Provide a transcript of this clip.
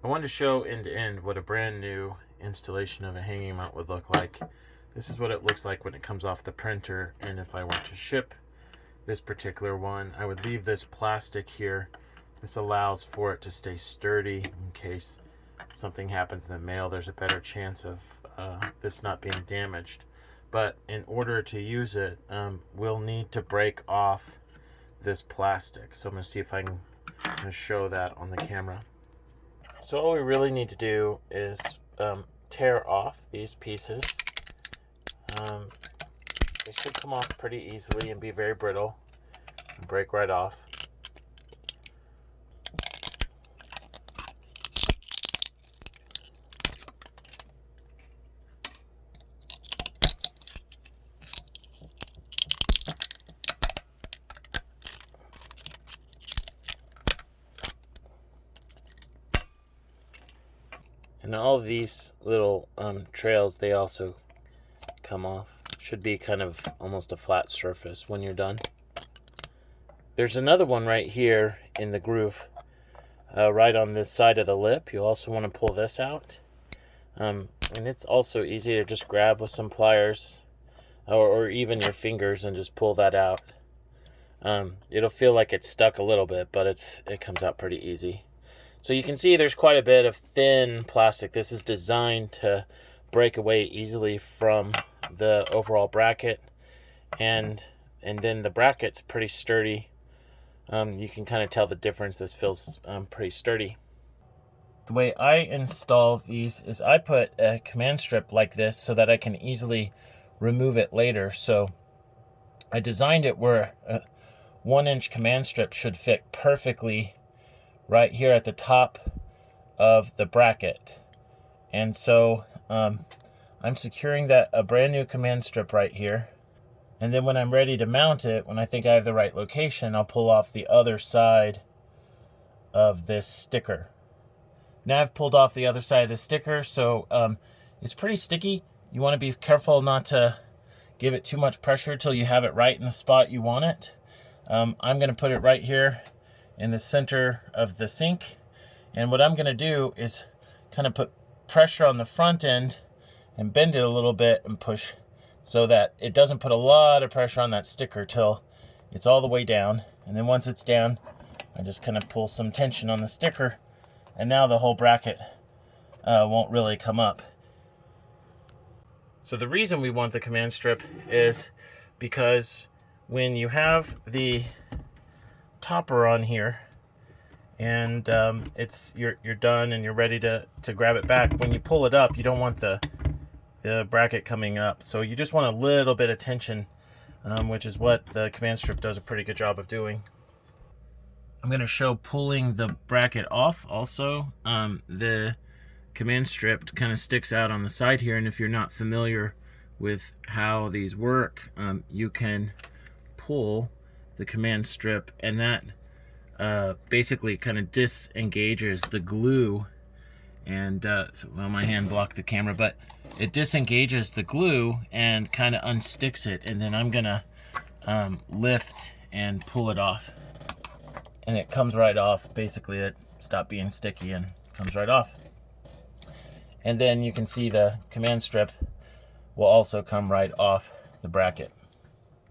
I wanted to show end to end what a brand new installation of a hanging mount would look like. This is what it looks like when it comes off the printer, and if I were to ship this particular one, I would leave this plastic here. This allows for it to stay sturdy in case something happens in the mail. There's a better chance of this not being damaged. But in order to use it, we'll need to break off this plastic. So I'm going to see if I can show that on the camera. So all we really need to do is tear off these pieces. They should come off pretty easily and be very brittle and break right off. And all of these little trails, they also come off. Should be kind of almost a flat surface when you're done. There's another one right here in the groove, right on this side of the lip. You also want to pull this out. And it's also easy to just grab with some pliers or even your fingers and just pull that out. It'll feel like it's stuck a little bit, but it comes out pretty easy. So you can see there's quite a bit of thin plastic. This is designed to break away easily from the overall bracket, and then the bracket's pretty sturdy. You can kind of tell the difference. This feels pretty sturdy. The way I install these is I put a command strip like this so that I can easily remove it later. So I designed it where a 1-inch command strip should fit perfectly right here at the top of the bracket. And so I'm securing a brand new command strip right here. And then when I'm ready to mount it, when I think I have the right location, I'll pull off the other side of this sticker. Now I've pulled off the other side of the sticker, so it's pretty sticky. You want to be careful not to give it too much pressure till you have it right in the spot you want it. I'm going to put it right here in the center of the sink. And what I'm going to do is kind of put pressure on the front end and bend it a little bit and push so that it doesn't put a lot of pressure on that sticker till it's all the way down. And then once it's down, I just kind of pull some tension on the sticker, and now the whole bracket won't really come up. So the reason we want the command strip is because when you have the topper on here and you're done and you're ready to grab it back, when you pull it up, you don't want the bracket coming up. So you just want a little bit of tension, which is what the command strip does a pretty good job of doing. I'm going to show pulling the bracket off also. The command strip kind of sticks out on the side here, and if you're not familiar with how these work, you can pull the command strip, and that basically kind of disengages the glue. And well, my hand blocked the camera, but it disengages the glue and kind of unsticks it, and then I'm gonna lift and pull it off, and it comes right off. Basically, it stopped being sticky and comes right off. And then you can see the command strip will also come right off the bracket.